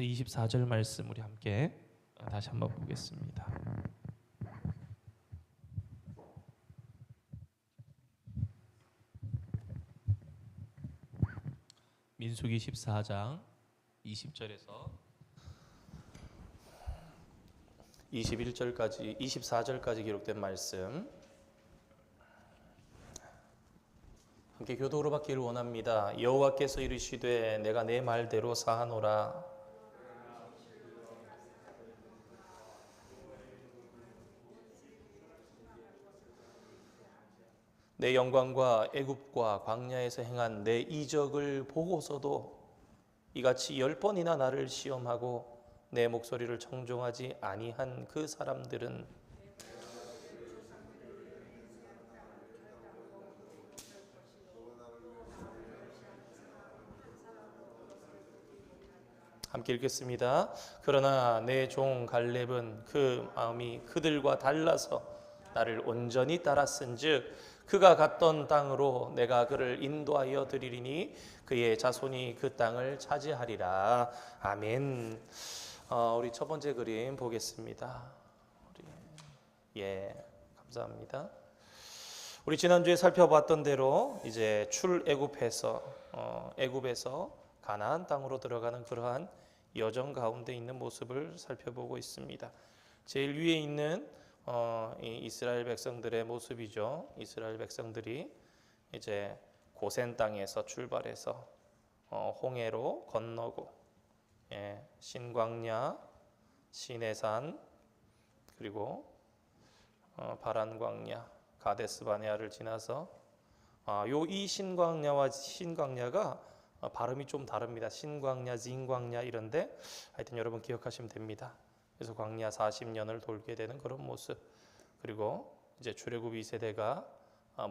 24절 말씀 우리 함께 다시 한번 보겠습니다. 민수기 14장 20절에서 21절까지 24절까지 기록된 말씀 함께 교독으로 받기를 원합니다. 여호와께서 이르시되 내가 내 말대로 사하노라. 내 영광과 애굽과 광야에서 행한 내 이적을 보고서도 이같이 10번이나 나를 시험하고 내 목소리를 청종하지 아니한 그 사람들은 함께 읽겠습니다. 그러나 내 종 갈렙은 그 마음이 그들과 달라서 나를 온전히 따랐은즉 그가 갔던 땅으로 내가 그를 인도하여 드리리니 그의 자손이 그 땅을 차지하리라. 아멘. 우리 첫 번째 그림 보겠습니다. 감사합니다. 우리 지난주에 살펴봤던 대로 이제 출애굽에서 애굽에서 가나안 땅으로 들어가는 그러한 여정 가운데 있는 모습을 살펴보고 있습니다. 제일 위에 있는 이 이스라엘 백성들의 모습이죠. 이스라엘 백성들이 이제 고센 땅에서 출발해서 홍해로 건너고 신광야, 시내산 그리고 바란광야, 가데스바네아를 지나서 이 신광야와 신광야가 발음이 좀 다릅니다. 신광야, 진광야 이런데 하여튼 여러분 기억하시면 됩니다. 그래서 광야 40년을 돌게 되는 그런 모습. 그리고 이제 출애굽 2세대가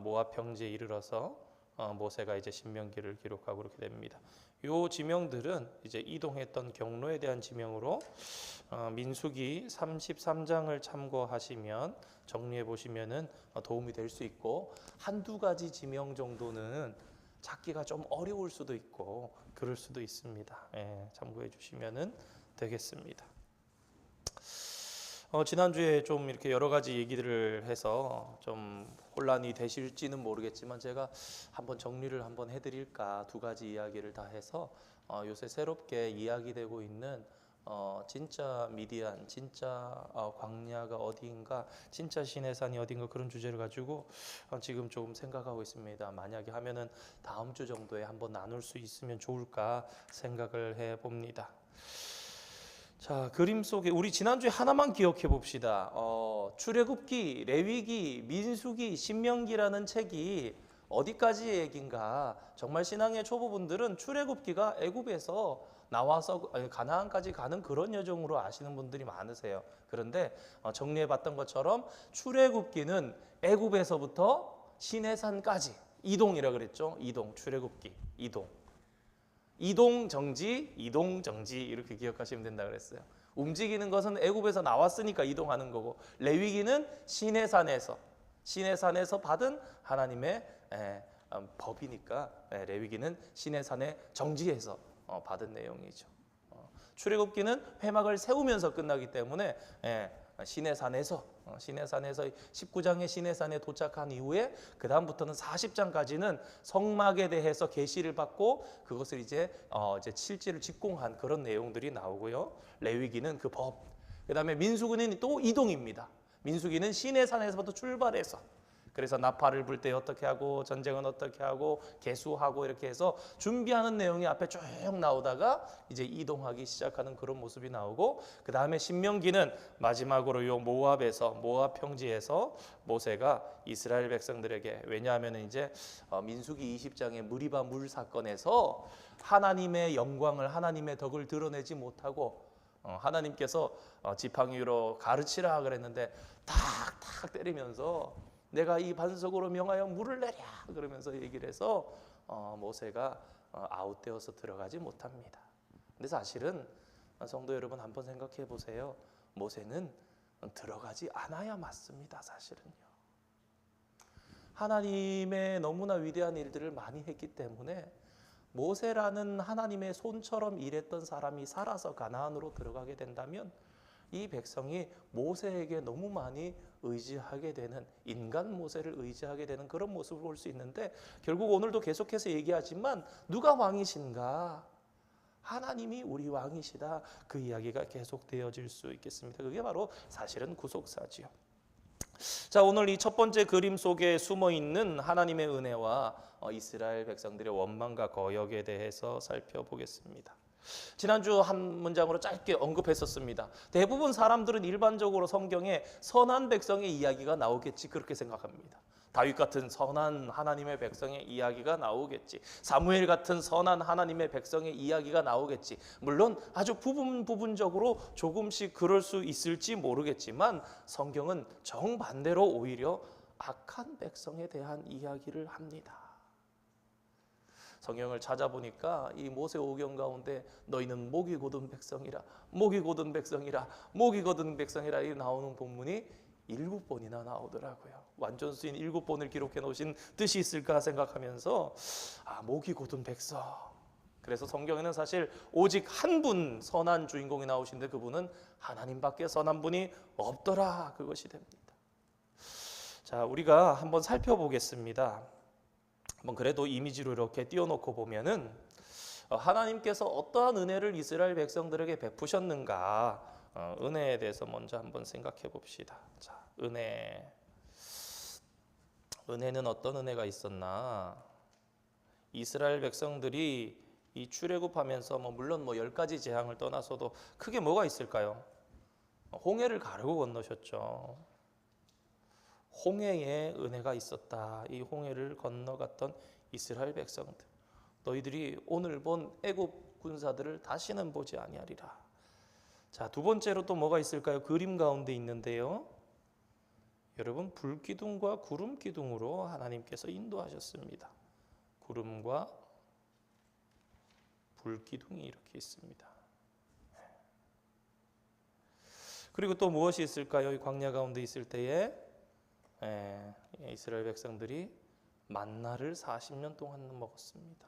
모압 평지에 이르러서 모세가 이제 신명기를 기록하고 그렇게 됩니다. 요 지명들은 이제 이동했던 경로에 대한 지명으로 민수기 33장을 참고하시면 정리해 보시면은 도움이 될 수 있고 한두 가지 지명 정도는 찾기가 좀 어려울 수도 있고 그럴 수도 있습니다. 참고해 주시면은 되겠습니다. 지난주에 좀 이렇게 여러 가지 얘기들을 해서 좀 혼란이 되실지는 모르겠지만 제가 한번 정리를 한번 해드릴까 두 가지 이야기를 다 해서 요새 새롭게 이야기되고 있는 진짜 미디안, 진짜 광야가 어디인가, 진짜 시내산이 어딘가 그런 주제를 가지고 지금 조금 생각하고 있습니다. 만약에 하면은 다음 주 정도에 한번 나눌 수 있으면 좋을까 생각을 해봅니다. 자, 그림 속에 우리 지난주에 하나만 기억해 봅시다. 출애굽기, 레위기, 민수기, 신명기라는 책이 어디까지의 얘기인가? 정말 신앙의 초보분들은 출애굽기가 애굽에서 나와서 가나안까지 가는 그런 여정으로 아시는 분들이 많으세요. 그런데 정리해 봤던 것처럼 출애굽기는 애굽에서부터 시내산까지 이동이라 그랬죠. 이동, 출애굽기, 이동. 이동 정지, 이동 정지 이렇게 기억하시면 된다 그랬어요. 움직이는 것은 애굽에서 나왔으니까 이동하는 거고 레위기는 시내산에서 받은 하나님의 법이니까 레위기는 시내산에 정지해서 받은 내용이죠. 출애굽기는 회막을 세우면서 끝나기 때문에 시내산에서 19장의 시내산에 도착한 이후에 그 다음부터는 40장까지는 성막에 대해서 계시를 받고 그것을 이제 실제를 직공한 그런 내용들이 나오고요. 레위기는 그 법. 그다음에 민수기는 또 이동입니다. 민수기는 시내산에서부터 출발해서 그래서 나팔을 불 때 어떻게 하고 전쟁은 어떻게 하고 계수하고 이렇게 해서 준비하는 내용이 앞에 쭉 나오다가 이제 이동하기 시작하는 그런 모습이 나오고 그 다음에 신명기는 마지막으로 요 모압 평지에서 모세가 이스라엘 백성들에게 왜냐하면 이제 민수기 20장의 무리바 물 사건에서 하나님의 영광을 하나님의 덕을 드러내지 못하고 하나님께서 지팡이로 가르치라 그랬는데 탁탁 때리면서 내가 이 반석으로 명하여 물을 내랴 그러면서 얘기를 해서 모세가 아웃되어서 들어가지 못합니다. 근데 사실은 성도 여러분 한번 생각해 보세요. 모세는 들어가지 않아야 맞습니다. 사실은요. 하나님의 너무나 위대한 일들을 많이 했기 때문에 모세라는 하나님의 손처럼 일했던 사람이 살아서 가나안으로 들어가게 된다면 이 백성이 모세에게 너무 많이 의지하게 되는, 인간 모세를 의지하게 되는 그런 모습을 볼 수 있는데, 결국 오늘도 계속해서 얘기하지만 누가 왕이신가? 하나님이 우리 왕이시다. 그 이야기가 계속되어질 수 있겠습니다. 그게 바로 사실은 구속사지요. 자, 오늘 이 첫 번째 그림 속에 숨어 있는 하나님의 은혜와 이스라엘 백성들의 원망과 거역에 대해서 살펴보겠습니다. 지난주 한 문장으로 짧게 언급했었습니다. 대부분 사람들은 일반적으로 성경에 선한 백성의 이야기가 나오겠지 그렇게 생각합니다. 다윗 같은 선한 하나님의 백성의 이야기가 나오겠지. 사무엘 같은 선한 하나님의 백성의 이야기가 나오겠지. 물론 아주 부분적으로 조금씩 그럴 수 있을지 모르겠지만 성경은 정반대로 오히려 악한 백성에 대한 이야기를 합니다. 성경을 찾아보니까 이 모세오경 가운데 너희는 목이 곧은 백성이라, 목이 곧은 백성이라, 목이 곧은 백성이라 이 나오는 본문이 7번이나 나오더라고요. 완전수인 7번을 기록해 놓으신 뜻이 있을까 생각하면서 목이 곧은 백성. 그래서 성경에는 사실 오직 한 분 선한 주인공이 나오신데 그분은 하나님밖에 선한 분이 없더라. 그것이 됩니다. 자, 우리가 한번 살펴보겠습니다. 한번 그래도 이미지로 이렇게 띄워놓고 보면은 하나님께서 어떠한 은혜를 이스라엘 백성들에게 베푸셨는가, 은혜에 대해서 먼저 한번 생각해 봅시다. 자, 은혜는 어떤 은혜가 있었나? 이스라엘 백성들이 이 출애굽하면서 물론 10가지 재앙을 떠나서도 크게 뭐가 있을까요? 홍해를 가르고 건너셨죠. 홍해에 은혜가 있었다. 이 홍해를 건너갔던 이스라엘 백성들, 너희들이 오늘 본 애굽 군사들을 다시는 보지 아니하리라. 자, 두 번째로 또 뭐가 있을까요? 그림 가운데 있는데요. 여러분, 불기둥과 구름 기둥으로 하나님께서 인도하셨습니다. 구름과 불기둥이 이렇게 있습니다. 그리고 또 무엇이 있을까요? 이 광야 가운데 있을 때에 이스라엘 백성들이 만나를 40년 동안 먹었습니다.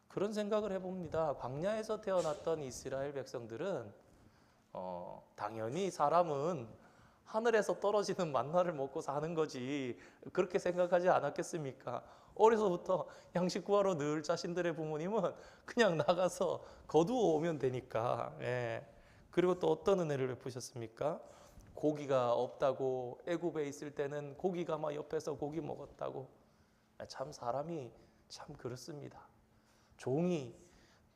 그런 생각을 해봅니다. 광야에서 태어났던 이스라엘 백성들은 당연히 사람은 하늘에서 떨어지는 만나를 먹고 사는 거지 그렇게 생각하지 않았겠습니까? 어려서부터 양식 구하러 늘 자신들의 부모님은 그냥 나가서 거두어 오면 되니까. 그리고 또 어떤 은혜를 베푸셨습니까? 고기가 없다고 애굽에 있을 때는 고기가 막 옆에서 고기 먹었다고. 참 사람이 참 그렇습니다. 종이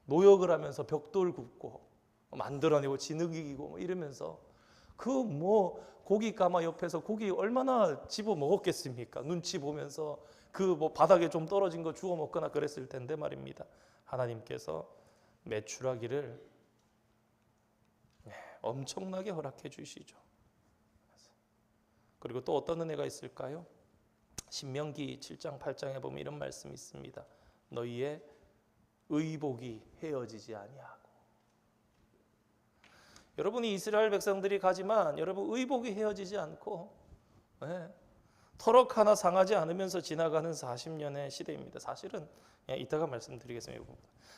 노역을 하면서 벽돌 굽고 만들어내고 진흙이고 이러면서 고기 까마 옆에서 고기 얼마나 집어 먹었겠습니까? 눈치 보면서 바닥에 좀 떨어진 거 주워 먹거나 그랬을 텐데 말입니다. 하나님께서 매출하기를 엄청나게 허락해 주시죠. 그리고 또 어떤 은혜가 있을까요? 신명기 7장 8장에 보면 이런 말씀이 있습니다. 너희의 의복이 헤어지지 아니하고. 여러분이 이스라엘 백성들이 가지만 여러분 의복이 헤어지지 않고 터럭 하나 상하지 않으면서 지나가는 40년의 시대입니다. 사실은 이따가 말씀드리겠습니다.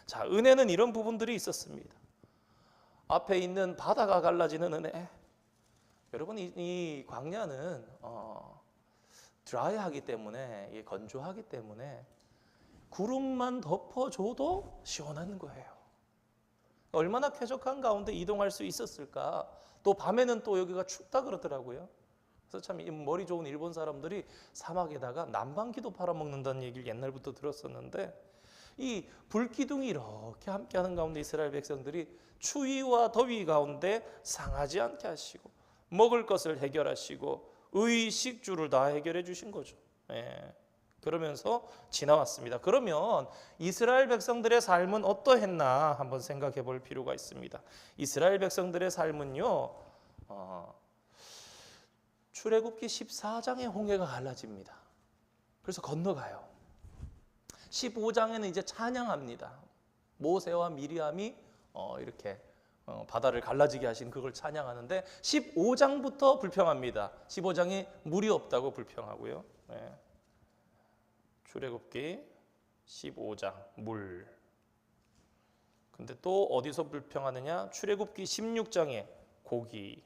자, 은혜는 이런 부분들이 있었습니다. 앞에 있는 바다가 갈라지는 은혜. 여러분 이 광야는 드라이하기 때문에, 건조하기 때문에 구름만 덮어줘도 시원한 거예요. 얼마나 쾌적한 가운데 이동할 수 있었을까. 또 밤에는 또 여기가 춥다 그러더라고요. 그래서 참 머리 좋은 일본 사람들이 사막에다가 난방기도 팔아먹는다는 얘기를 옛날부터 들었었는데, 이 불기둥이 이렇게 함께하는 가운데 이스라엘 백성들이 추위와 더위 가운데 상하지 않게 하시고 먹을 것을 해결하시고 의식주를 다 해결해 주신 거죠. 그러면서 지나왔습니다. 그러면 이스라엘 백성들의 삶은 어떠했나 한번 생각해 볼 필요가 있습니다. 이스라엘 백성들의 삶은요, 출애굽기 14장에 홍해가 갈라집니다. 그래서 건너가요. 15장에는 이제 찬양합니다. 모세와 미리암이 이렇게 바다를 갈라지게 하신 그걸 찬양하는데 15장부터 불평합니다. 15장에 물이 없다고 불평하고요. 출애굽기 15장 물. 근데 또 어디서 불평하느냐? 출애굽기 16장에 고기.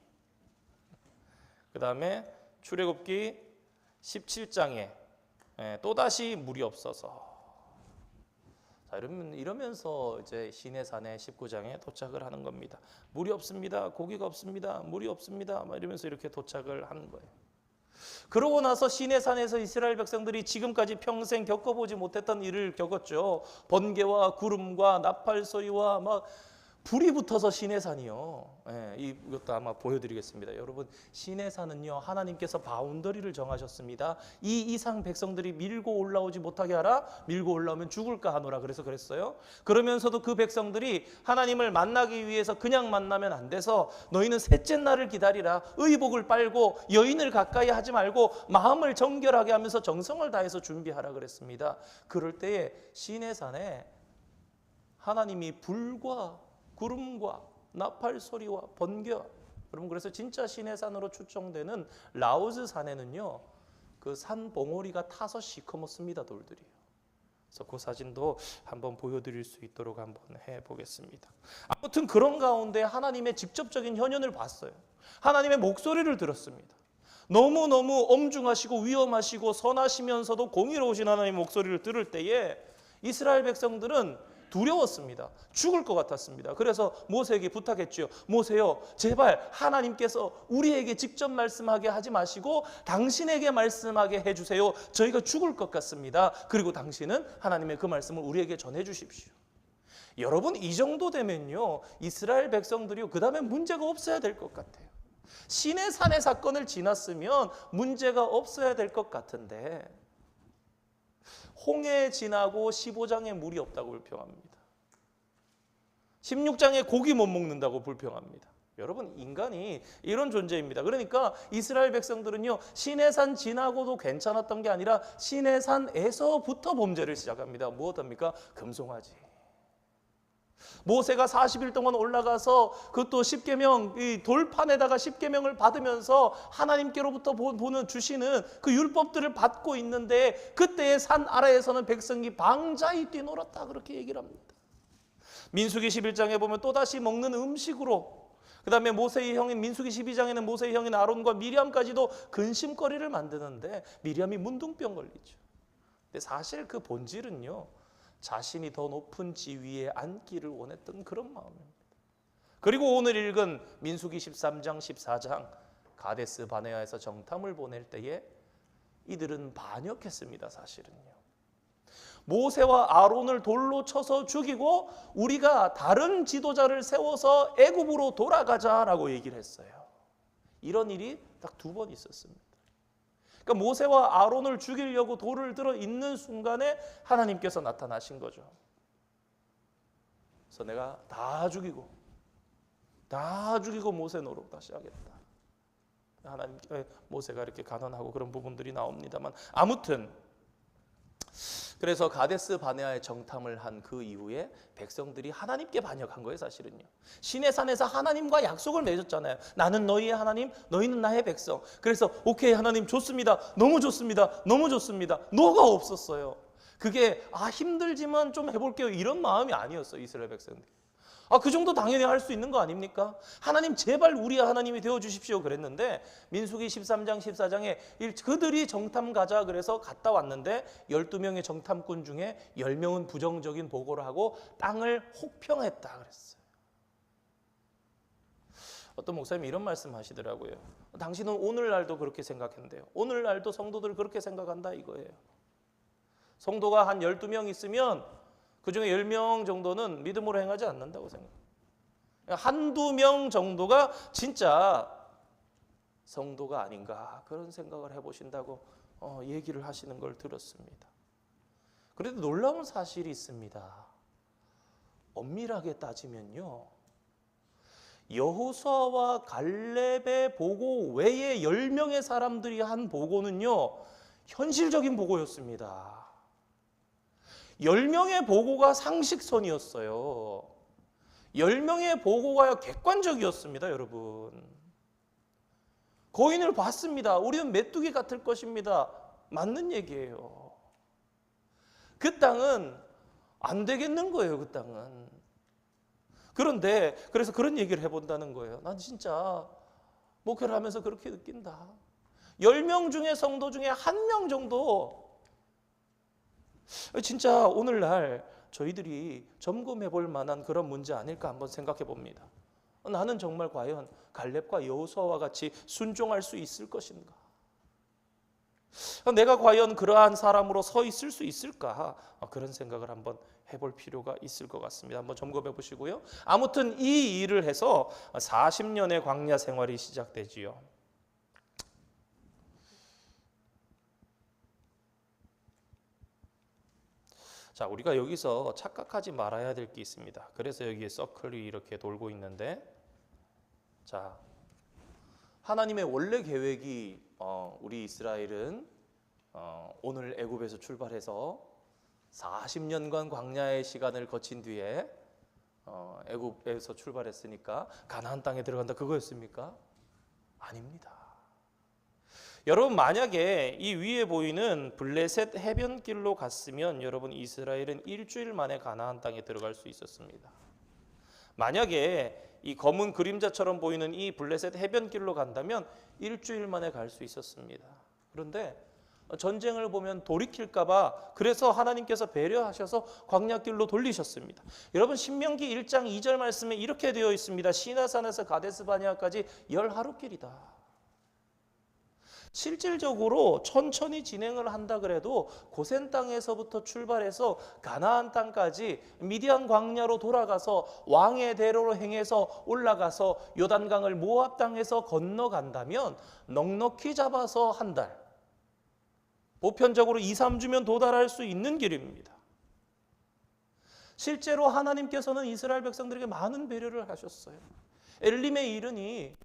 그 다음에 출애굽기 17장에 또다시 물이 없어서. 자, 이러면서 이제 시내산의 19장에 도착을 하는 겁니다. 물이 없습니다. 고기가 없습니다. 물이 없습니다. 막 이러면서 이렇게 도착을 하는 거예요. 그러고 나서 시내산에서 이스라엘 백성들이 지금까지 평생 겪어보지 못했던 일을 겪었죠. 번개와 구름과 나팔 소리와 막 불이 붙어서 시내산이요. 이것도 아마 보여드리겠습니다. 여러분, 시내산은요, 하나님께서 바운더리를 정하셨습니다. 이 이상 백성들이 밀고 올라오지 못하게 하라. 밀고 올라오면 죽을까 하노라. 그래서 그랬어요. 그러면서도 그 백성들이 하나님을 만나기 위해서 그냥 만나면 안 돼서 너희는 셋째 날을 기다리라. 의복을 빨고 여인을 가까이 하지 말고 마음을 정결하게 하면서 정성을 다해서 준비하라 그랬습니다. 그럴 때에 시내산에 하나님이 불과 구름과 나팔 소리와 번개. 여러분, 그래서 진짜 시내산으로 추정되는 라오스 산에는요, 그 산 봉우리가 타서 시커멓습니다, 돌들이. 그래서 그 사진도 한번 보여드릴 수 있도록 한번 해보겠습니다. 아무튼 그런 가운데 하나님의 직접적인 현현을 봤어요. 하나님의 목소리를 들었습니다. 너무너무 엄중하시고 위험하시고 선하시면서도 공의로우신 하나님의 목소리를 들을 때에 이스라엘 백성들은 두려웠습니다. 죽을 것 같았습니다. 그래서 모세에게 부탁했죠. 모세요, 제발 하나님께서 우리에게 직접 말씀하게 하지 마시고 당신에게 말씀하게 해주세요. 저희가 죽을 것 같습니다. 그리고 당신은 하나님의 그 말씀을 우리에게 전해 주십시오. 여러분, 이 정도 되면요, 이스라엘 백성들이 그 다음에 문제가 없어야 될 것 같아요. 시내산의 사건을 지났으면 문제가 없어야 될 것 같은데 홍해 지나고 15장에 물이 없다고 불평합니다. 16장에 고기 못 먹는다고 불평합니다. 여러분, 인간이 이런 존재입니다. 그러니까 이스라엘 백성들은요, 시내산 지나고도 괜찮았던 게 아니라 시내산에서부터 범죄를 시작합니다. 무엇합니까? 금송아지. 모세가 40일 동안 올라가서 그것도 10계명, 이 돌판에다가 10계명을 받으면서 하나님께로부터 주시는 그 율법들을 받고 있는데 그때의 산 아래에서는 백성이 방자히 뛰놀았다, 그렇게 얘기를 합니다. 민수기 11장에 보면 또다시 먹는 음식으로, 그 다음에 모세의 형인 민수기 12장에는 모세의 형인 아론과 미리암까지도 근심거리를 만드는데 미리암이 문둥병 걸리죠. 근데 사실 그 본질은요, 자신이 더 높은 지위에 앉기를 원했던 그런 마음입니다. 그리고 오늘 읽은 민수기 13장 14장 가데스 바네아에서 정탐을 보낼 때에 이들은 반역했습니다. 사실은요, 모세와 아론을 돌로 쳐서 죽이고 우리가 다른 지도자를 세워서 애굽으로 돌아가자라고 얘기를 했어요. 이런 일이 딱 2번 있었습니다. 그러니까 모세와 아론을 죽이려고 돌을 들어 있는 순간에 하나님께서 나타나신 거죠. 그래서 내가 다 죽이고 모세 노릇 다시 하겠다. 하나님, 모세가 이렇게 간언하고 그런 부분들이 나옵니다만, 아무튼 그래서 가데스 바네아의 정탐을 한 그 이후에 백성들이 하나님께 반역한 거예요. 사실은요, 시내산에서 하나님과 약속을 맺었잖아요. 나는 너희의 하나님, 너희는 나의 백성. 그래서 오케이, 하나님 좋습니다, 너무 좋습니다, 너무 좋습니다. 노가 없었어요. 그게 힘들지만 좀 해볼게요, 이런 마음이 아니었어요. 이스라엘 백성들. 그 정도 당연히 할 수 있는 거 아닙니까? 하나님 제발 우리의 하나님이 되어주십시오 그랬는데, 민수기 13장 14장에 그들이 정탐 가자 그래서 갔다 왔는데 12명의 정탐꾼 중에 10명은 부정적인 보고를 하고 땅을 혹평했다 그랬어요. 어떤 목사님이 이런 말씀 하시더라고요. 당신은 오늘날도 그렇게 생각한대요. 오늘날도 성도들 그렇게 생각한다 이거예요. 성도가 한 12명 있으면 그 중에 10명 정도는 믿음으로 행하지 않는다고 생각해요. 한두 명 정도가 진짜 성도가 아닌가, 그런 생각을 해보신다고 얘기를 하시는 걸 들었습니다. 그래도 놀라운 사실이 있습니다. 엄밀하게 따지면요, 여호수아와 갈렙의 보고 외에 10명의 사람들이 한 보고는요, 현실적인 보고였습니다. 10명의 보고가 상식선이었어요. 10명의 보고가 객관적이었습니다. 여러분, 거인을 봤습니다. 우리는 메뚜기 같을 것입니다. 맞는 얘기예요. 그 땅은 안 되겠는 거예요. 그 땅은. 그런데 그래서 그런 얘기를 해본다는 거예요. 난 진짜 목회를 하면서 그렇게 느낀다. 10명 중에 성도 중에 1명 정도 진짜 오늘날 저희들이 점검해 볼 만한 그런 문제 아닐까 한번 생각해 봅니다. 나는 정말 과연 갈렙과 여호수아와 같이 순종할 수 있을 것인가? 내가 과연 그러한 사람으로 서 있을 수 있을까? 그런 생각을 한번 해볼 필요가 있을 것 같습니다. 한번 점검해 보시고요. 아무튼 이 일을 해서 40년의 광야 생활이 시작되지요. 자, 우리가 여기서 착각하지 말아야 될 게 있습니다. 그래서 여기에 서클이 이렇게 돌고 있는데, 자, 하나님의 원래 계획이 우리 이스라엘은 오늘 애굽에서 출발해서 40년간 광야의 시간을 거친 뒤에 애굽에서 출발했으니까 가나안 땅에 들어간다, 그거였습니까? 아닙니다. 여러분, 만약에 이 위에 보이는 블레셋 해변길로 갔으면 여러분 이스라엘은 일주일 만에 가나안 땅에 들어갈 수 있었습니다. 만약에 이 검은 그림자처럼 보이는 이 블레셋 해변길로 간다면 일주일 만에 갈 수 있었습니다. 그런데 전쟁을 보면 돌이킬까 봐 그래서 하나님께서 배려하셔서 광야길로 돌리셨습니다. 여러분, 신명기 1장 2절 말씀에 이렇게 되어 있습니다. 시나산에서 가데스 바네아까지 10하루길이다. 실질적으로 천천히 진행을 한다 그래도 고센 땅에서부터 출발해서 가나안 땅까지 미디안 광야로 돌아가서 왕의 대로로 행해서 올라가서 요단강을 모압 땅에서 건너간다면 넉넉히 잡아서 한 달, 보편적으로 2, 3주면 도달할 수 있는 길입니다. 실제로 하나님께서는 이스라엘 백성들에게 많은 배려를 하셨어요. 엘림에 이르니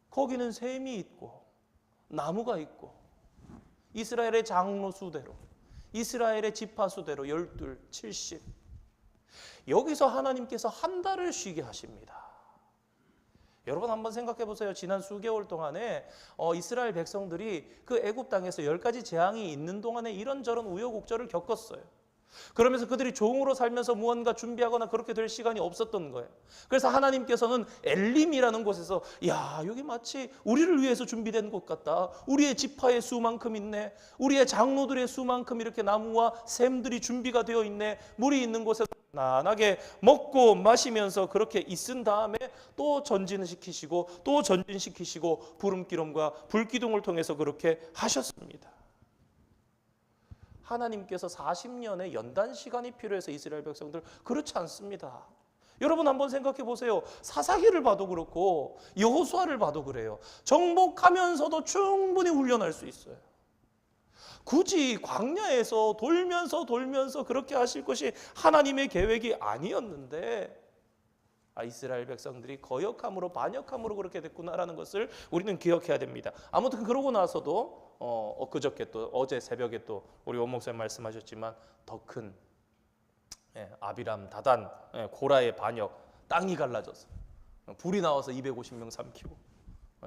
거기는 샘이 있고 나무가 있고 이스라엘의 장로 수대로, 이스라엘의 지파 수대로 12, 70. 여기서 하나님께서 한 달을 쉬게 하십니다. 여러분 한번 생각해 보세요. 지난 수개월 동안에 이스라엘 백성들이 그 애굽 땅에서 10가지 재앙이 있는 동안에 이런저런 우여곡절을 겪었어요. 그러면서 그들이 종으로 살면서 무언가 준비하거나 그렇게 될 시간이 없었던 거예요. 그래서 하나님께서는 엘림이라는 곳에서 야, 여기 마치 우리를 위해서 준비된 곳 같다. 우리의 지파의 수만큼 있네. 우리의 장로들의 수만큼 이렇게 나무와 샘들이 준비가 되어 있네. 물이 있는 곳에 편안하게 먹고 마시면서 그렇게 있은 다음에 또 전진시키시고 또 전진시키시고 부름기름과 불기둥을 통해서 그렇게 하셨습니다. 하나님께서 40년의 연단 시간이 필요해서 이스라엘 백성들 그렇지 않습니다. 여러분 한번 생각해 보세요. 사사기를 봐도 그렇고 여호수아를 봐도 그래요. 정복하면서도 충분히 훈련할 수 있어요. 굳이 광야에서 돌면서 그렇게 하실 것이 하나님의 계획이 아니었는데 이스라엘 백성들이 거역함으로 반역함으로 그렇게 됐구나라는 것을 우리는 기억해야 됩니다. 아무튼 그러고 나서도 엊그저께 또 어제 새벽에 또 우리 원 목사님 말씀하셨지만 더 큰 아비람, 다단, 고라의 반역, 땅이 갈라져서 불이 나와서 250명 삼키고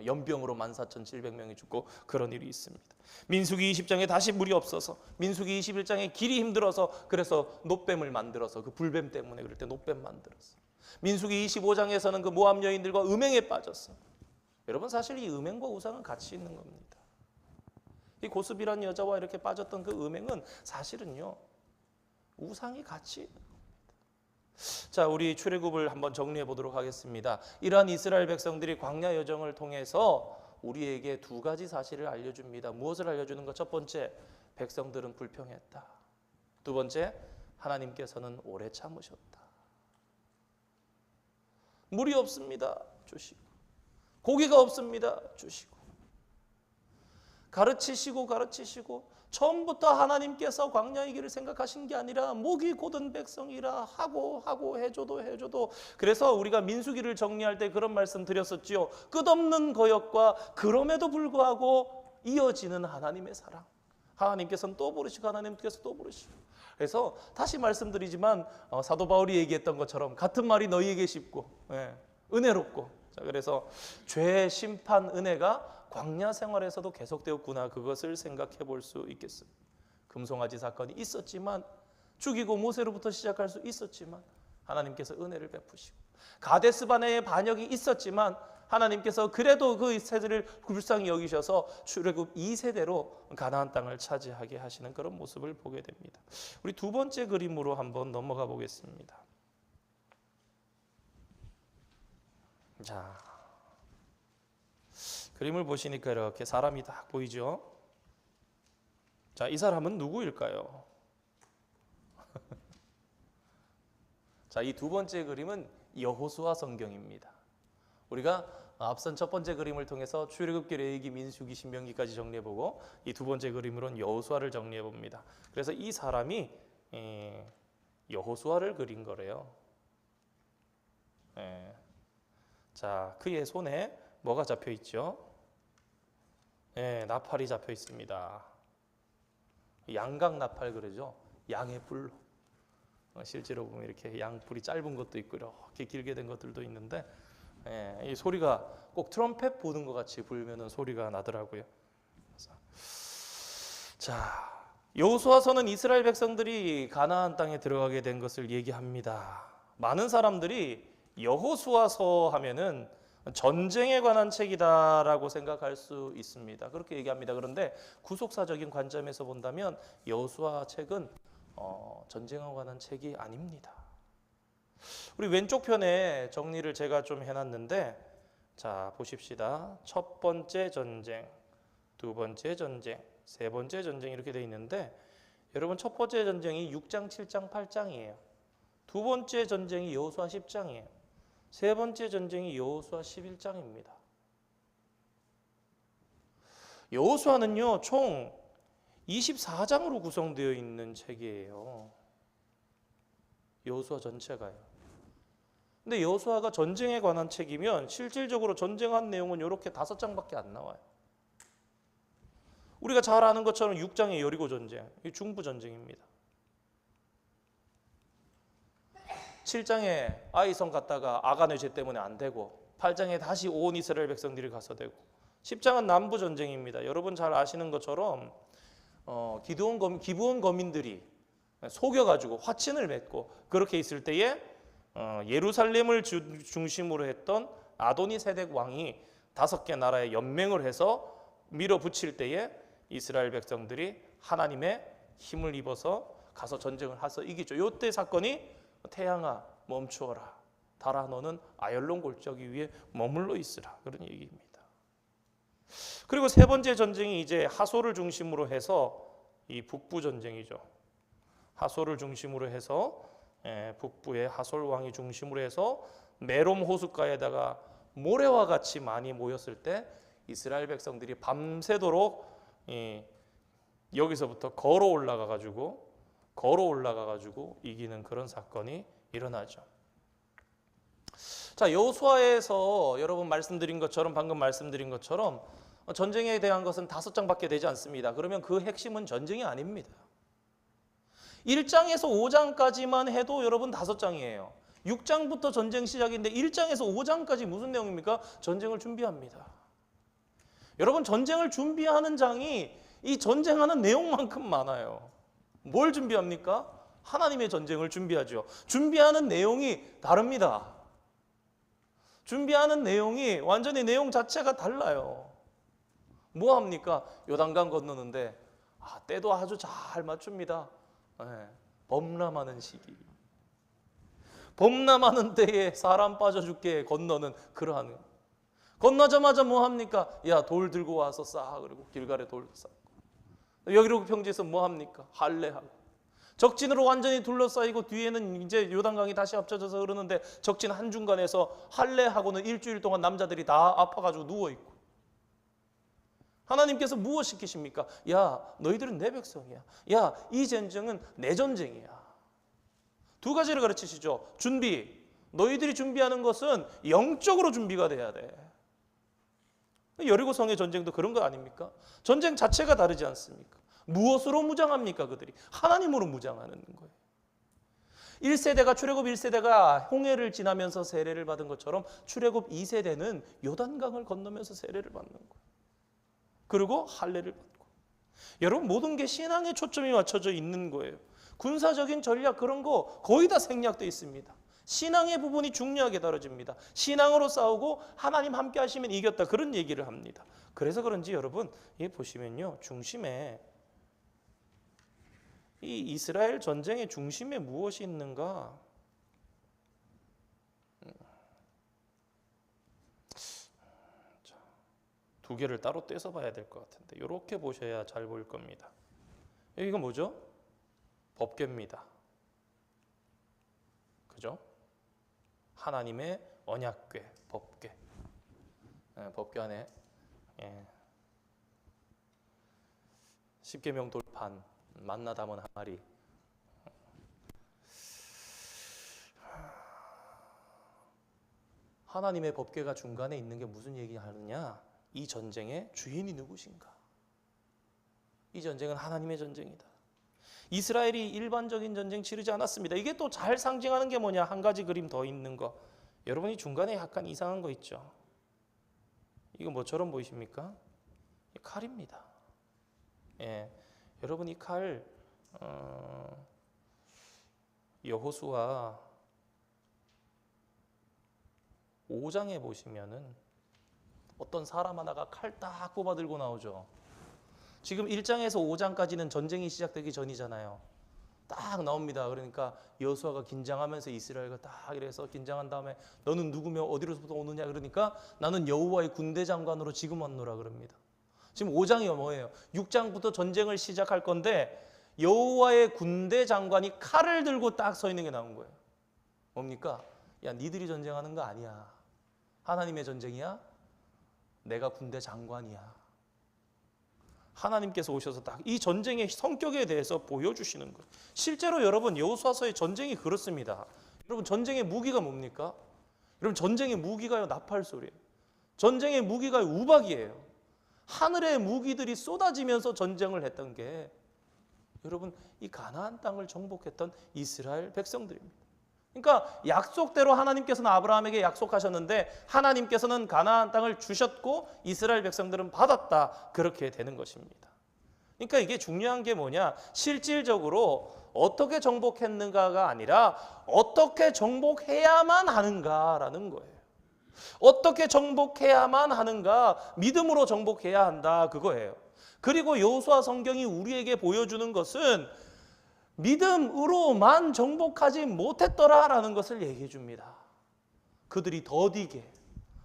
연병으로 14,700명이 죽고 그런 일이 있습니다. 민수기 20장에 다시 물이 없어서 민수기 21장에 길이 힘들어서 그래서 놋뱀을 만들어서 그 불뱀 때문에 그럴 때 놋뱀 만들었어. 민수기 25장에서는 그 모압 여인들과 음행에 빠졌어. 여러분 사실 이 음행과 우상은 같이 있는 겁니다. 이 고스비란 여자와 이렇게 빠졌던 그 음행은 사실은요 우상이 같이 있는 겁니다. 자, 우리 출애굽을 한번 정리해 보도록 하겠습니다. 이러한 이스라엘 백성들이 광야 여정을 통해서 우리에게 두 가지 사실을 알려줍니다. 무엇을 알려주는 것? 첫 번째, 백성들은 불평했다. 두 번째, 하나님께서는 오래 참으셨다. 물이 없습니다. 주시고 고기가 없습니다. 주시고 가르치시고 처음부터 하나님께서 광야의 길을 생각하신 게 아니라 목이 곧은 백성이라 하고 해줘도 그래서 우리가 민수기를 정리할 때 그런 말씀 드렸었지요. 끝없는 거역과 그럼에도 불구하고 이어지는 하나님의 사랑. 하나님께서는 또 부르시고 하나님께서 또 부르시고. 그래서 다시 말씀드리지만 사도 바울이 얘기했던 것처럼 같은 말이 너희에게 쉽고 은혜롭고, 자, 그래서 죄 심판 은혜가 광야 생활에서도 계속되었구나, 그것을 생각해 볼 수 있겠습니다. 금송아지 사건이 있었지만, 죽이고 모세로부터 시작할 수 있었지만 하나님께서 은혜를 베푸시고, 가데스 바네의 반역이 있었지만 하나님께서 그래도 그 세대를 불쌍히 여기셔서 출애굽 2세대로 가나안 땅을 차지하게 하시는 그런 모습을 보게 됩니다. 우리 두 번째 그림으로 한번 넘어가 보겠습니다. 자, 그림을 보시니까 이렇게 사람이 딱 보이죠? 자, 이 사람은 누구일까요? 자, 이 두 번째 그림은 여호수아 성경입니다. 우리가 앞선 첫 번째 그림을 통해서 출애굽기, 레위기, 민수기, 신명기까지 정리해보고 이 두 번째 그림으로는 여호수아를 정리해봅니다. 그래서 이 사람이 여호수아를 그린 거래요. 자, 그의 손에 뭐가 잡혀 있죠? 나팔이 잡혀 있습니다. 양각 나팔 그러죠. 양의 뿔로. 실제로 보면 이렇게 양뿔이 짧은 것도 있고 이렇게 길게 된 것들도 있는데, 이 소리가 꼭 트럼펫 부는 것 같이 불면은 소리가 나더라고요. 자, 여호수아서는 이스라엘 백성들이 가나안 땅에 들어가게 된 것을 얘기합니다. 많은 사람들이 여호수아서 하면은 전쟁에 관한 책이다라고 생각할 수 있습니다. 그렇게 얘기합니다. 그런데 구속사적인 관점에서 본다면 여호수아 책은 전쟁에 관한 책이 아닙니다. 우리 왼쪽 편에 정리를 제가 좀 해놨는데, 자, 보십시다. 첫 번째 전쟁, 두 번째 전쟁, 세 번째 전쟁 이렇게 되어 있는데, 여러분 첫 번째 전쟁이 6장, 7장, 8장이에요. 두 번째 전쟁이 여호수아 10장이에요. 세 번째 전쟁이 여호수아 11장입니다. 여호수아는요, 총 24장으로 구성되어 있는 책이에요. 여호수아 전체가요. 근데 여호수아가 전쟁에 관한 책이면 실질적으로 전쟁한 내용은 이렇게 5장밖에 안 나와요. 우리가 잘 아는 것처럼 6장의 여리고 전쟁, 이 중부 전쟁입니다. 7장에 아이성 갔다가 아간의 죄 때문에 안 되고, 8장에 다시 온 이스라엘 백성들이 가서 되고, 10장은 남부 전쟁입니다. 여러분 잘 아시는 것처럼 기브온 거민들이 속여가지고 화친을 맺고 그렇게 있을 때에 예루살렘을 중심으로 했던 아도니세덱 왕이 5개 나라에 연맹을 해서 밀어붙일 때에 이스라엘 백성들이 하나님의 힘을 입어서 가서 전쟁을 해서 이기죠. 이때 사건이 태양아 멈추어라, 달아 너는 아열론 골짜기 위에 머물러 있으라, 그런 얘기입니다. 그리고 세 번째 전쟁이 이제 하소를 중심으로 해서 이 북부 전쟁이죠. 하소를 중심으로 해서 북부의 하솔 왕이 중심으로 해서 메롬 호숫가에다가 모래와 같이 많이 모였을 때 이스라엘 백성들이 밤새도록 여기서부터 걸어 올라가 가지고 이기는 그런 사건이 일어나죠. 자, 여호수아에서 여러분 방금 말씀드린 것처럼 전쟁에 대한 것은 5장밖에 되지 않습니다. 그러면 그 핵심은 전쟁이 아닙니다. 1장에서 5장까지만 해도 여러분 5장이에요. 6장부터 전쟁 시작인데 1장에서 5장까지 무슨 내용입니까? 전쟁을 준비합니다. 여러분 전쟁을 준비하는 장이 이 전쟁하는 내용만큼 많아요. 뭘 준비합니까? 하나님의 전쟁을 준비하죠. 준비하는 내용이 다릅니다. 준비하는 내용이 완전히 내용 자체가 달라요. 뭐 합니까? 요단강 건너는데 때도 아주 잘 맞춥니다. 범람하는 시기, 범람하는 때에 사람 빠져 죽게 건너는 그러한, 건너자마자 뭐 합니까? 야, 돌 들고 와서 쌓아. 그리고 길갈에 돌 쌓고, 여기로 평지에서 뭐 합니까? 할례하고, 적진으로 완전히 둘러싸이고 뒤에는 이제 요단강이 다시 합쳐져서 흐르는데 적진 한중간에서 할례하고는 일주일 동안 남자들이 다 아파가지고 누워있고, 하나님께서 무엇 시키십니까? 야, 너희들은 내 백성이야. 야, 이 전쟁은 내 전쟁이야. 두 가지를 가르치시죠. 준비, 너희들이 준비하는 것은 영적으로 준비가 돼야 돼. 여리고성의 전쟁도 그런 거 아닙니까? 전쟁 자체가 다르지 않습니까? 무엇으로 무장합니까? 그들이 하나님으로 무장하는 거예요. 1세대가 출애굽 1세대가 홍해를 지나면서 세례를 받은 것처럼 출애굽 2세대는 요단강을 건너면서 세례를 받는 거예요. 그리고 할례를 받고, 여러분 모든 게 신앙에 초점이 맞춰져 있는 거예요. 군사적인 전략 그런 거 거의 다 생략되어 있습니다. 신앙의 부분이 중요하게 다뤄집니다. 신앙으로 싸우고 하나님 함께 하시면 이겼다 그런 얘기를 합니다. 그래서 그런지 여러분 보시면요, 중심에 이 이스라엘 전쟁의 중심에 무엇이 있는가? 두 개를 따로 떼서 봐야 될 것 같은데 이렇게 보셔야 잘 보일 겁니다. 이거 뭐죠? 법궤입니다. 그죠? 하나님의 언약궤, 법궤. 법궤 안에 십계명 돌판, 만나 담은 항아리. 하나님의 법궤가 중간에 있는 게 무슨 얘기하느냐? 이 전쟁의 주인이 누구신가? 이 전쟁은 하나님의 전쟁이다. 이스라엘이 일반적인 전쟁 치르지 않았습니다. 이게 또 잘 상징하는 게 뭐냐? 한 가지 그림 더 있는 거. 여러분이 중간에 약간 이상한 거 있죠? 이거 뭐처럼 보이십니까? 칼입니다. 여러분 이 칼 여호수아 5장에 보시면은 어떤 사람 하나가 칼 딱 뽑아 들고 나오죠. 지금 1장에서 5장까지는 전쟁이 시작되기 전이잖아요. 딱 나옵니다. 그러니까 여호수아가 긴장하면서 이스라엘과 딱 이래서 긴장한 다음에 너는 누구며 어디로부터 오느냐 그러니까 나는 여호와의 군대 장관으로 지금 왔노라 그럽니다. 지금 5장이 뭐예요? 6장부터 전쟁을 시작할 건데 여호와의 군대 장관이 칼을 들고 딱 서 있는 게 나온 거예요. 뭡니까? 야, 니들이 전쟁하는 거 아니야. 하나님의 전쟁이야. 내가 군대 장관이야. 하나님께서 오셔서 딱 이 전쟁의 성격에 대해서 보여주시는 거예요. 실제로 여러분 여호수아서의 전쟁이 그렇습니다. 여러분 전쟁의 무기가 뭡니까? 여러분 전쟁의 무기가요 나팔소리예요. 전쟁의 무기가 우박이에요. 하늘의 무기들이 쏟아지면서 전쟁을 했던 게 여러분 이 가나안 땅을 정복했던 이스라엘 백성들입니다. 그러니까 약속대로 하나님께서는 아브라함에게 약속하셨는데 하나님께서는 가나안 땅을 주셨고 이스라엘 백성들은 받았다. 그렇게 되는 것입니다. 그러니까 이게 중요한 게 뭐냐? 실질적으로 어떻게 정복했는가가 아니라 어떻게 정복해야만 하는가라는 거예요. 어떻게 정복해야만 하는가? 믿음으로 정복해야 한다. 그거예요. 그리고 여호수아 성경이 우리에게 보여주는 것은 믿음으로만 정복하지 못했더라라는 것을 얘기해 줍니다. 그들이 더디게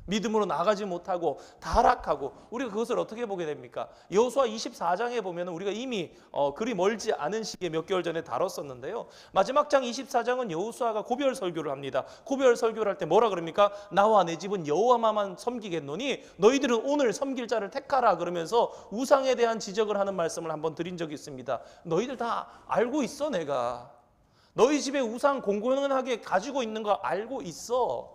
믿음으로 나가지 못하고 타락하고 우리가 그것을 어떻게 보게 됩니까? 여호수아 24장에 보면 우리가 이미 그리 멀지 않은 시기에 몇 개월 전에 다뤘었는데요. 마지막 장 24장은 여호수아가 고별 설교를 합니다. 고별 설교를 할 때 뭐라 그럽니까? 나와 내 집은 여호와만 섬기겠노니 너희들은 오늘 섬길 자를 택하라 그러면서 우상에 대한 지적을 하는 말씀을 한번 드린 적이 있습니다. 너희들 다 알고 있어. 내가 너희 집에 우상 공공연하게 가지고 있는 거 알고 있어.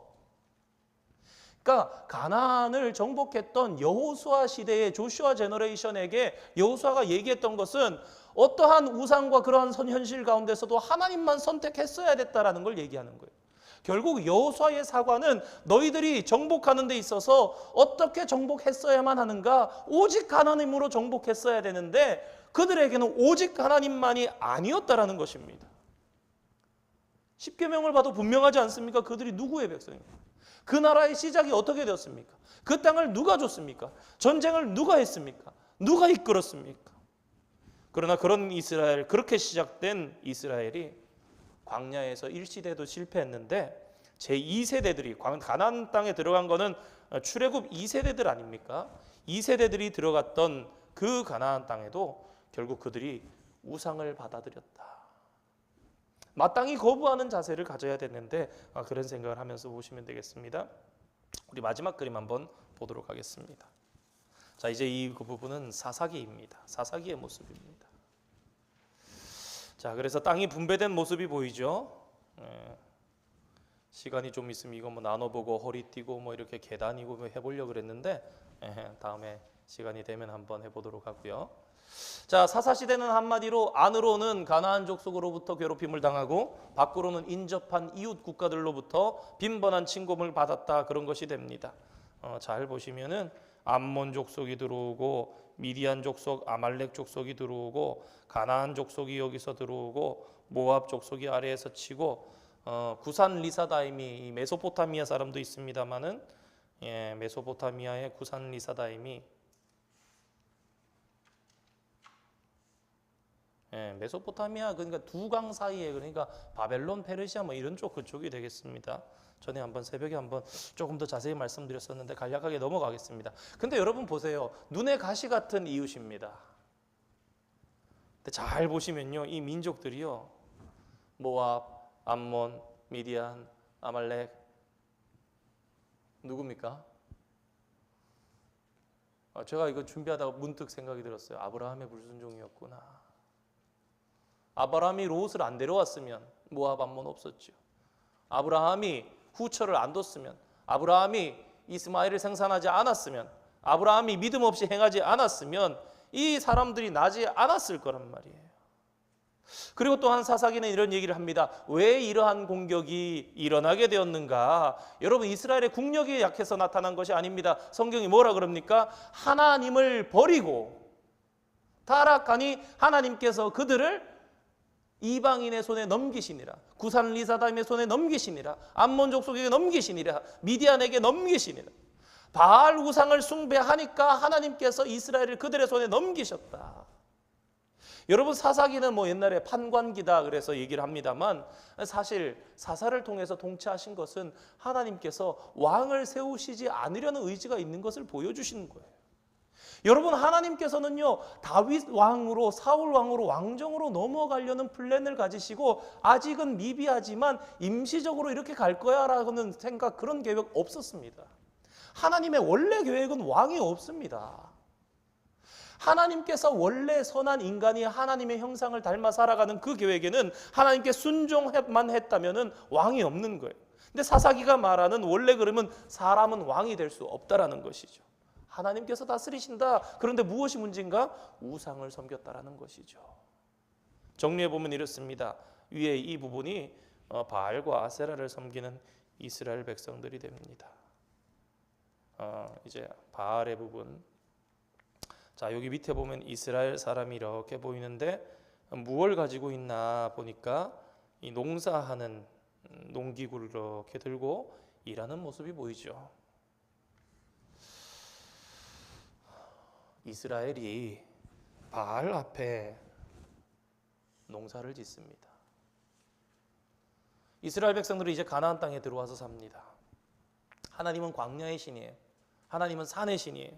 그러니까 가나안을 정복했던 여호수아 시대의 조슈아 제너레이션에게 여호수아가 얘기했던 것은 어떠한 우상과 그러한 현실 가운데서도 하나님만 선택했어야 됐다라는 걸 얘기하는 거예요. 결국 여호수아의 사과는 너희들이 정복하는 데 있어서 어떻게 정복했어야만 하는가? 오직 하나님으로 정복했어야 되는데 그들에게는 오직 하나님만이 아니었다라는 것입니다. 십계명을 봐도 분명하지 않습니까? 그들이 누구의 백성입니까? 그 나라의 시작이 어떻게 되었습니까? 그 땅을 누가 줬습니까? 전쟁을 누가 했습니까? 누가 이끌었습니까? 그러나 그런 이스라엘, 그렇게 시작된 이스라엘이 광야에서 1시대도 실패했는데 제2세대들이 가나안 땅에 들어간 거는 출애굽 2세대들 아닙니까? 2세대들이 들어갔던 그 가나안 땅에도 결국 그들이 우상을 받아들였다. 마땅히 거부하는 자세를 가져야 되는데 그런 생각을 하면서 보시면 되겠습니다. 우리 마지막 그림 한번 보도록 하겠습니다. 자, 이제 이 부분은 사사기입니다. 사사기의 모습입니다. 자, 그래서 땅이 분배된 모습이 보이죠. 시간이 좀 있으면 이거 뭐 나눠보고 허리 띠고 뭐 이렇게 계단이고 뭐 해보려고 그랬는데 다음에 시간이 되면 한번 해보도록 하고요. 자, 사사시대는 한마디로 안으로는 가나안 족속으로부터 괴롭힘을 당하고 밖으로는 인접한 이웃 국가들로부터 빈번한 침공을 받았다. 그런 것이 됩니다. 잘 보시면은 암몬 족속이 들어오고 미디안 족속, 아말렉 족속이 들어오고 가나안 족속이 여기서 들어오고 모압 족속이 아래에서 치고 구산 리사다임이 이 메소포타미아 사람도 있습니다만은 메소포타미아의 구산 리사다임이 메소포타미아 그러니까 두 강 사이에 그러니까 바벨론, 페르시아 뭐 이런 쪽 그쪽이 되겠습니다. 전에 한번 새벽에 한번 조금 더 자세히 말씀드렸었는데 간략하게 넘어가겠습니다. 근데 여러분 보세요. 눈에 가시 같은 이웃입니다. 근데 잘 보시면요. 이 민족들이요. 모압, 암몬, 미디안, 아말렉 누굽니까? 제가 이거 준비하다가 문득 생각이 들었어요. 아브라함의 불순종이었구나. 아브라함이 롯을 안 데려왔으면 모압, 암몬 없었죠. 아브라함이 후처를 안 뒀으면, 아브라함이 이스마엘을 생산하지 않았으면, 아브라함이 믿음 없이 행하지 않았으면 이 사람들이 나지 않았을 거란 말이에요. 그리고 또한 사사기는 이런 얘기를 합니다. 왜 이러한 공격이 일어나게 되었는가? 여러분, 이스라엘의 국력이 약해서 나타난 것이 아닙니다. 성경이 뭐라 그럽니까? 하나님을 버리고 타락하니 하나님께서 그들을 이방인의 손에 넘기시니라. 구산 리사다임의 손에 넘기시니라. 암몬 족속에게 넘기시니라. 미디안에게 넘기시니라. 바알 우상을 숭배하니까 하나님께서 이스라엘을 그들의 손에 넘기셨다. 여러분, 사사기는 뭐 옛날에 판관기다 그래서 얘기를 합니다만 사실 사사를 통해서 통치하신 것은 하나님께서 왕을 세우시지 않으려는 의지가 있는 것을 보여주시는 거예요. 여러분, 하나님께서는요 다윗 왕으로 사울 왕으로 왕정으로 넘어가려는 플랜을 가지시고 아직은 미비하지만 임시적으로 이렇게 갈 거야 라는 생각, 그런 계획 없었습니다. 하나님의 원래 계획은 왕이 없습니다. 하나님께서 원래 선한 인간이 하나님의 형상을 닮아 살아가는 그 계획에는 하나님께 순종만 했다면 왕이 없는 거예요. 근데 사사기가 말하는 원래 그러면 사람은 왕이 될 수 없다라는 것이죠. 하나님께서 다스리신다. 그런데 무엇이 문제인가? 우상을 섬겼다라는 것이죠. 정리해 보면 이렇습니다. 위에 이 부분이 바알과 아세라를 섬기는 이스라엘 백성들이 됩니다. 이제 바알의 부분. 자, 여기 밑에 보면 이스라엘 사람이 이렇게 보이는데 무엇을 가지고 있나 보니까 이 농사하는 농기구를 이렇게 들고 일하는 모습이 보이죠. 이스라엘이 바알 앞에 농사를 짓습니다. 이스라엘 백성들이 이제 가나안 땅에 들어와서 삽니다. 하나님은 광야의 신이에요. 하나님은 산의 신이에요.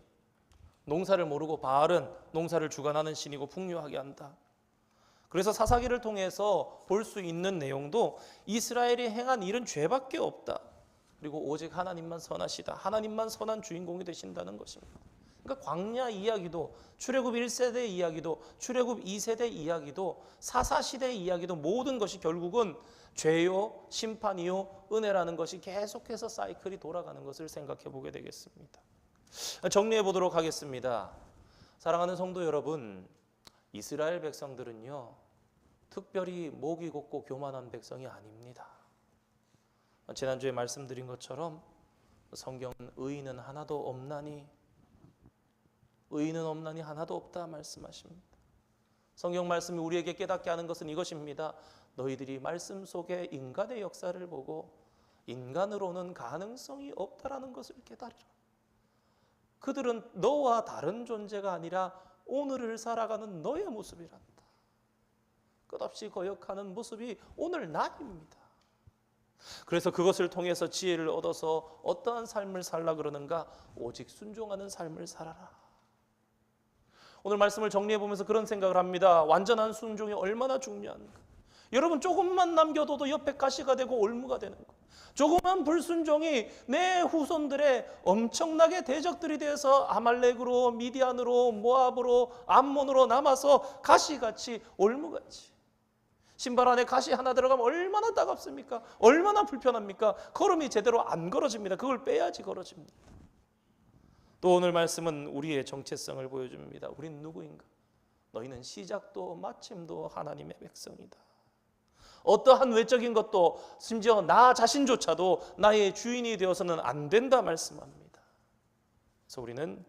농사를 모르고 바알은 농사를 주관하는 신이고 풍요하게 한다. 그래서 사사기를 통해서 볼 수 있는 내용도 이스라엘이 행한 일은 죄밖에 없다. 그리고 오직 하나님만 선하시다. 하나님만 선한 주인공이 되신다는 것입니다. 그러니까 광야 이야기도, 출애굽 1세대 이야기도, 출애굽 2세대 이야기도, 사사시대 이야기도 모든 것이 결국은 죄요, 심판이요, 은혜라는 것이 계속해서 사이클이 돌아가는 것을 생각해 보게 되겠습니다. 정리해 보도록 하겠습니다. 사랑하는 성도 여러분, 이스라엘 백성들은요 특별히 목이 곱고 교만한 백성이 아닙니다. 지난주에 말씀드린 것처럼 성경은 의인은 하나도 없나니, 의인은 없나니 하나도 없다 말씀하십니다. 성경 말씀이 우리에게 깨닫게 하는 것은 이것입니다. 너희들이 말씀 속에 인간의 역사를 보고 인간으로는 가능성이 없다라는 것을 깨달으라. 그들은 너와 다른 존재가 아니라 오늘을 살아가는 너의 모습이란다. 끝없이 거역하는 모습이 오늘 나입니다. 그래서 그것을 통해서 지혜를 얻어서 어떠한 삶을 살라 그러는가? 오직 순종하는 삶을 살아라. 오늘 말씀을 정리해 보면서 그런 생각을 합니다. 완전한 순종이 얼마나 중요한가. 여러분, 조금만 남겨둬도 옆에 가시가 되고 올무가 되는 것. 조그만 불순종이 내 후손들의 엄청나게 대적들이 되어서 아말렉으로, 미디안으로, 모압으로, 암몬으로 남아서 가시같이, 올무같이. 신발 안에 가시 하나 들어가면 얼마나 따갑습니까? 얼마나 불편합니까? 걸음이 제대로 안 걸어집니다. 그걸 빼야지 걸어집니다. 또 오늘 말씀은 우리의 정체성을 보여줍니다. 우리는 누구인가? 너희는 시작도 마침도 하나님의 백성이다. 어떠한 외적인 것도 심지어 나 자신조차도 나의 주인이 되어서는 안 된다 말씀합니다. 그래서 우리는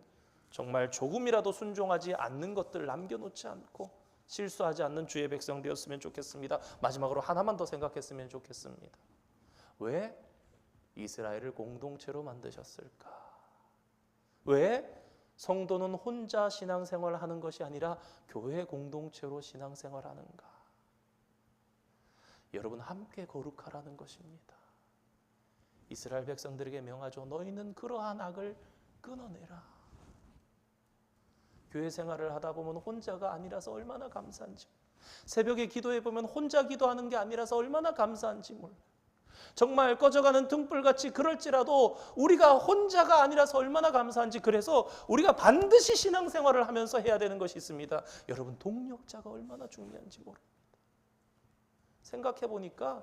정말 조금이라도 순종하지 않는 것들 남겨놓지 않고 실수하지 않는 주의 백성 되었으면 좋겠습니다. 마지막으로 하나만 더 생각했으면 좋겠습니다. 왜 이스라엘을 공동체로 만드셨을까? 왜 성도는 혼자 신앙생활을 하는 것이 아니라 교회 공동체로 신앙생활을 하는가? 여러분, 함께 거룩하라는 것입니다. 이스라엘 백성들에게 명하죠. 너희는 그러한 악을 끊어내라. 교회 생활을 하다 보면 혼자가 아니라서 얼마나 감사한지, 새벽에 기도해 보면 혼자 기도하는 게 아니라서 얼마나 감사한지 몰라요. 정말 꺼져가는 등불같이 그럴지라도 우리가 혼자가 아니라서 얼마나 감사한지, 그래서 우리가 반드시 신앙생활을 하면서 해야 되는 것이 있습니다. 여러분, 동력자가 얼마나 중요한지 모릅니다. 생각해 보니까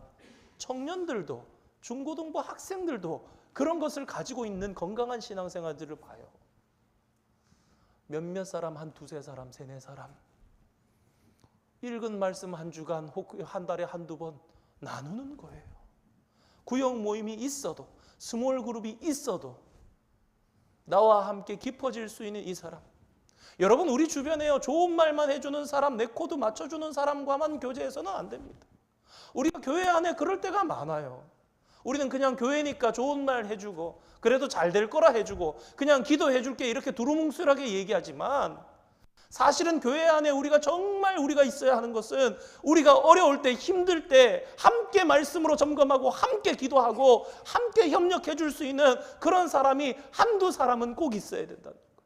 청년들도 중고등부 학생들도 그런 것을 가지고 있는 건강한 신앙생활들을 봐요. 몇몇 사람, 한 두세 사람, 세네 사람, 읽은 말씀 한 주간 혹은 한 달에 한두 번 나누는 거예요. 구역 모임이 있어도, 스몰 그룹이 있어도 나와 함께 깊어질 수 있는 이 사람, 여러분, 우리 주변에요, 좋은 말만 해주는 사람, 내 코드 맞춰주는 사람과만 교제해서는 안 됩니다. 우리가 교회 안에 그럴 때가 많아요. 우리는 그냥 교회니까 좋은 말 해주고 그래도 잘 될 거라 해주고 그냥 기도해 줄게 이렇게 두루뭉술하게 얘기하지만, 사실은 교회 안에 우리가 정말 우리가 있어야 하는 것은 우리가 어려울 때, 힘들 때 함께 말씀으로 점검하고 함께 기도하고 함께 협력해 줄 수 있는 그런 사람이 한두 사람은 꼭 있어야 된다는 거예요.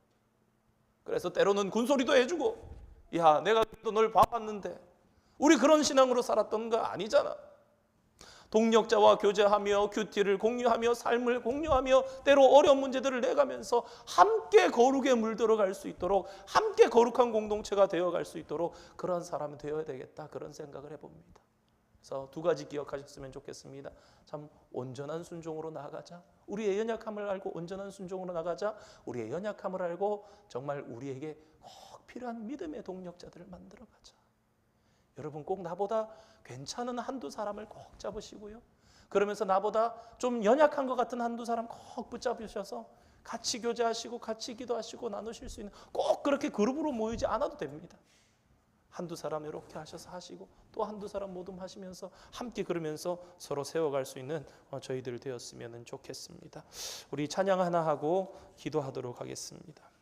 그래서 때로는 군소리도 해주고, 야, 내가 또 널 봐왔는데 우리 그런 신앙으로 살았던 거 아니잖아. 동력자와 교제하며 큐티를 공유하며 삶을 공유하며 때로 어려운 문제들을 내가면서 함께 거룩에 물들어갈 수 있도록, 함께 거룩한 공동체가 되어갈 수 있도록 그런 사람이 되어야 되겠다, 그런 생각을 해봅니다. 그래서 두 가지 기억하셨으면 좋겠습니다. 참 온전한 순종으로 나아가자. 우리의 연약함을 알고 온전한 순종으로 나가자. 우리의 연약함을 알고 정말 우리에게 꼭 필요한 믿음의 동력자들을 만들어가자. 여러분, 꼭 나보다 괜찮은 한두 사람을 꼭 잡으시고요, 그러면서 나보다 좀 연약한 것 같은 한두 사람 꼭 붙잡으셔서 같이 교제하시고 같이 기도하시고 나누실 수 있는, 꼭 그렇게 그룹으로 모이지 않아도 됩니다. 한두 사람 이렇게 하셔서 하시고 또 한두 사람 모둠하시면서 함께 그러면서 서로 세워갈 수 있는 저희들 되었으면 좋겠습니다. 우리 찬양 하나 하고 기도하도록 하겠습니다.